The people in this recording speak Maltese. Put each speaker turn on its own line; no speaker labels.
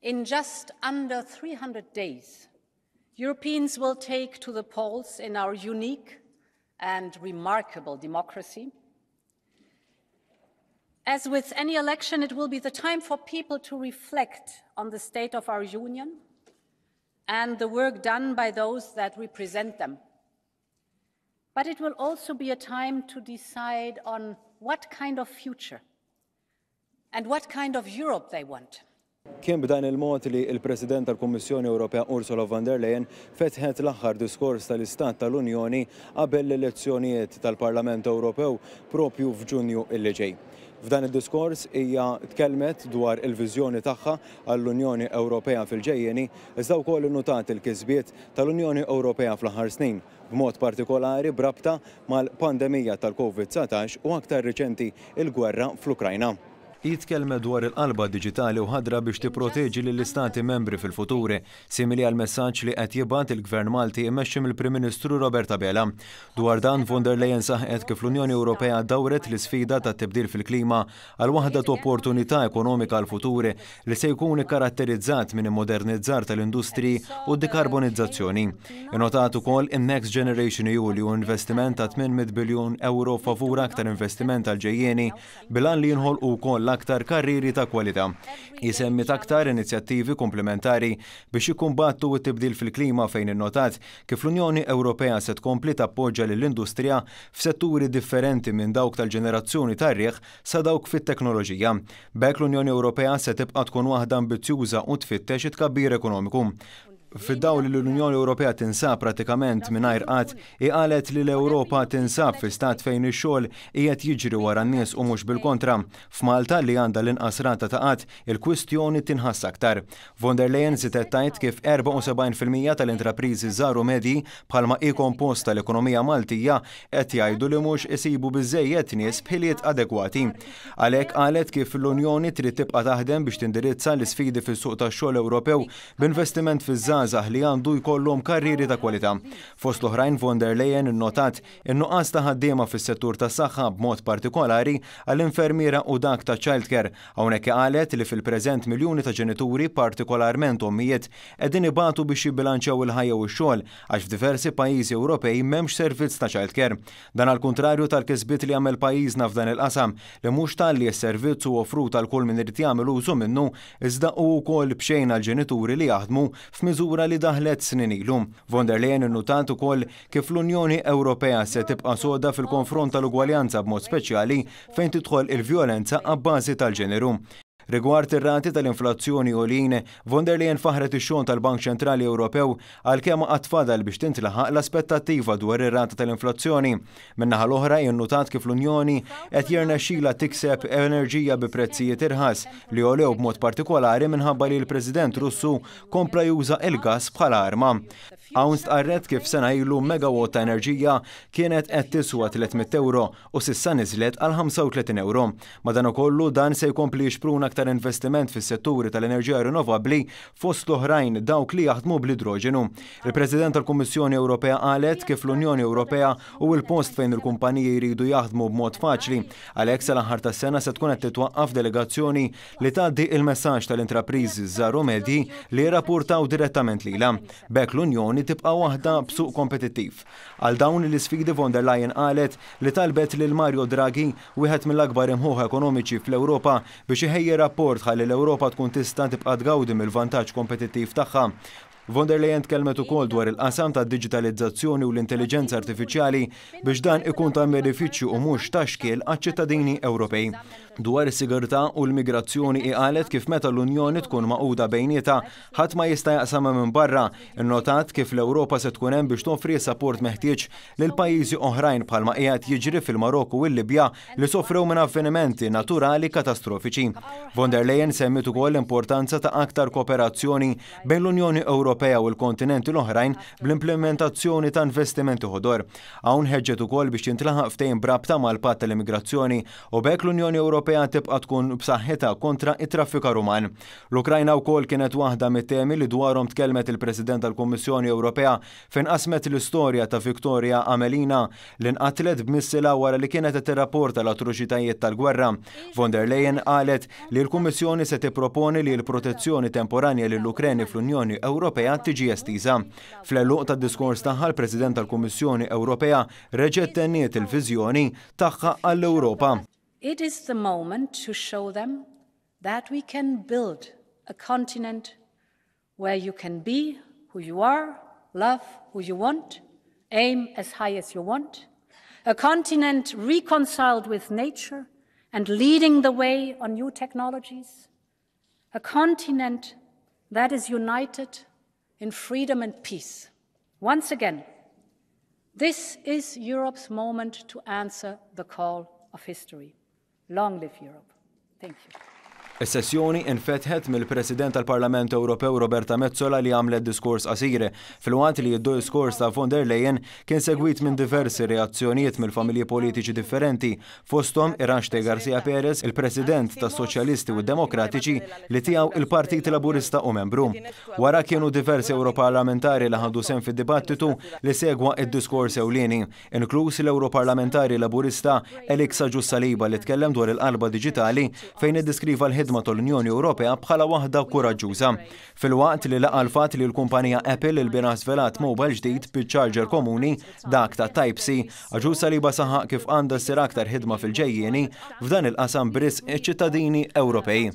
In just under 300 days, Europeans will take to the polls in our unique and remarkable democracy. As with any election, it will be the time for people to reflect on the state of our union and the work done by those that represent them. But it will also be a time to decide on what kind of future and what kind of Europe they want.
Kien b'dan il-mod li il-President tal-Kummissjoni Ewropea Ursula von der Leyen fetħet l-aħħar diskors tal-Istat tal-Unjoni qabel l-elezzjonijiet tal-Parlament Ewropew propju f'Ġunju illi ġej. F'dan id-diskors hija tkellmet dwar il-viżjoni tagħha għall-Unjoni Ewropea fil-ġejjeni iżda wkoll innutat il-kisbiet tal-Unjoni Ewropea fl-aħħar snin, b'mod partikolari brabta mal-pandemija tal-COVID-19 u aktar riċenti il-gwerra fl-Ukrajna. Jitkellem dwar il-qalba diġitali u ħadra biex tipproteġi lill-istati membri fil-futuri, simili għal messaġġ li qed jibgħat il-Gvern Malti immexxi mill-Prim Ministru Roberta Bela. Dwar dan von der Leyen saħqet kif l-Unjoni Ewropea dawret l-isfida tat-tibdil fil-klima għal waħda ta' opportunità ekonomika għal futuri li se jkun ikkaratterizzat minn immodernizzar tal-industriji u d-dekarbonizzazzjoni. Innotat ukoll in-Next Generation EU li hu investiment ta' 800 biljun euro favur aktar investiment għal ġejjieni bilan li jinħolqu wkoll aktar karriri ta' kwalità. Jisemmi aktar inizjattivi komplementari biex jikkumbattu t-tibdil fil-klima fejn innotat kif l-Unjoni Ewropea se tkompli tappoġġja lill-industrija f'setturi differenti minn dawk tal-ġenerazzjoni tar-riħ sa dawk fit-teknoloġija. B'hekk l-Unjoni Ewropea se tibqa' tkun waħda ambizzjuża u tfittex it-tkabbir ekonomiku. Fid-dawl li l-Unjoni Ewropea tinsab pratikament mingħajr qatt, qalet li l-Ewropa tinsab fi stat fejn ix-xogħol qiegħed jiġri wara n-nies u mhux bil-kontra. F'Malta li għandha l-inqas rata ta' qatt, il-kwistjoni tinħass aktar. Von der Leyen żidet tgħid kif 74% tal-intrapriżi żgħar u medji bħalma kompost tal-ekonomija Maltija qed jgħidu li mhux isibu biżżejjed nies b'ħiliet adekwati. Għalhekk qalet kif l-Unjoni trid tibqa' taħdem biex tindirizza l-isfidi fis-suq tax-xogħol Ewropew b'investiment fiż-żgħażagħ li għandu jkollhom karriri ta' kwalità. Fost l-oħrajn von der Leyen innotat in-nuqqas ta' ħaddiema fis-settur tas-saħħa b'mod partikolari għall-infermiera u dak ta' childcare. Hawnhekk qalet li fil-preżent miljuni ta' ġenituri partikolarment ommijiet qegħdin ibatu biex jibbilanċjaw il-ħajja u x-xogħol għax f'diversi pajjiżi Ewropej m'hemmx servizz ta' childcare. Dan għall-kuntrarju tal-kisbiet li jagħmel pajjiżna f'dan il-qasam li mhux talli s-servizz u offrut għal kull min irid jagħmel użu minnu iżda hu wkoll bxejn għall-ġenituri li jaħdmu f'miżura li daħlet snin ilu. Von der Leyen innutat ukoll kif l-Unjoni Ewropea se tibqa' soda fil-konfront tal-ugwaljanza b'mod speċjali fejn tidħol il-vjolenza abbażi tal-ġeneru. Rigward ir-rati tal-inflazzjoni għolin, von der Leyen faħret ix-xogħol tal-Bank Ċentrali Ewropew għalkemm qatt fadal biex tintlaħaq l-aspettattiva dwar ir-rata tal-inflazzjoni. Min-naħa l-oħra innutat kif l-Unjoni qed jirnexxielha tikseb enerġija bi prezzijiet irħas li għolew b'mod partikolari minħabba li l-President Russu kompla juża il-gass bħala arma. Hawn stqarret kif sena ilu megawatt ta' enerġija kienet qed tiswa 300 euro u s'issa niżlet għal 35 euro. Madankollu dan se jkompli jixprun aktar investiment fis-setturi tal-enerġija rinnovabbli fost l-oħrajn dawk li jaħdmu bl-idroġenu. Il-President tal-Kummissjoni Ewropea qalet kif l-Unjoni Ewropea u l-post fejn il-kumpaniji jridu jaħdmu b'mod faċli. Għalhekk sal-aħħar tas-sena se tkun qed titwaqqaf delegazzjoni li tgħaddi il-messaġġ tal-intrapriżi żgħar u medji li jirrappurtaw direttament lilha. B'hekk l-Unjoni tibqa' waħda b'suq kompetittiv. Għal dawn l-isfidi von der Leyen qalet li talbet lil Mario Draghi, wieħed mill-akbar imħuħ ekonomiċi fl-Ewropa, biex iħejjer rapport ħalli l-Ewropa tkun tista' tibqa' tgawdi mill-vantaġġ kompetittiv tagħha. Von der Leyen tkellmet ukoll dwar il-qasam tad-diġitalizzazzjoni u l-intelligenza artifiċjali biex dan ikun ta' benefiċċju u mhux ta' xkiel għaċ-ċittadini Ewropej. Dwar is-sigurtà u l-migrazzjoni qalet kif meta l-Unjoni tkun maquda bejnietha ħadd ma jista' jaqsamha minn barra. Innotat kif l-Ewropa se tkun hemm biex toffri s-support meħtieġ lil pajjiżi oħrajn bħalma qiegħed jiġri fil-Marokku u l-Libja li sofrew minn avvenimenti naturali katastrofiċi. Von der Leyen semmit ukoll l-importanza ta' aktar kooperazzjoni bejn l-Unjoni Ewropea u l-kontinenti l-oħrajn bl-implementazzjoni ta' investimenti ħodor. Hawn ħeġġet ukoll biex jintlaħaq ftehim brabta mal-patt tal-immigrazzjoni u b'hekk l-Unjoni Ewropea Ewropea tibqa' tkun b'saħħitha kontra it-traffikar uman. L-Ukrajna wkoll kienet waħda mit-temi li dwarhom tkellmet il-President tal-Kummissjoni Ewropea fejn qasmet l-istorja ta' Viktorja Amelina li nqatlet b'missila wara li kienet qed tirrapporta l-atroċitajiet tal-gwerra. Von der Leyen qalet li l-Kummissjoni se tipproponi li l-protezzjoni temporanja lill-Ukreni fl-Unjoni Ewropea tiġi estiża. Fl-għeluq tad-diskors tagħha l-President tal-Kummissjoni Ewropea reġgħet tenniet il-viżjoni tagħha għall-Ewropa.
It is the moment to show them that we can build a continent where you can be who you are, love who you want, aim as high as you want, a continent reconciled with nature and leading the way on new technologies, a continent that is united in freedom and peace. Once again, this is Europe's moment to answer the call of history. Long live Europe. Thank you.
Is-sessjoni infetħet mill-President tal-Parlament Ewropew Roberta Metsola li għamlet diskors qasir. Fil-waqt li d-diskors ta' von der Leyen kien segwit minn diversi reazzjonijiet mill-familji politiċi differenti, fosthom Iranxte Garcia Perez, il-President tas-Soċjalisti u Demokratiċi li tiegħu il-Partit Laburista u membru. Wara kienu diversi Europarlamentari li ħadu sehem fid-dibattitu li segwa id-diskors ewlieni, inkluż l-Europarlamentari Laburista Eliksa Ġussaliba li tkellem dwar il-qalba diġitali fejn iddiskriva l-ħidma tal-Unjoni Ewropea bħala waħda kuraġġuża. Fil-waqt li laqa l-fatt li l-kumpanija Apple il-bira żvelat mobile ġdid biċ-charger komuni dak ta' Type-C, Ġussaliba saħaq kif għandha ssir aktar ħidma fil-ġejjieni f'dan il-qasam bris iċ-ċittadini Ewropej.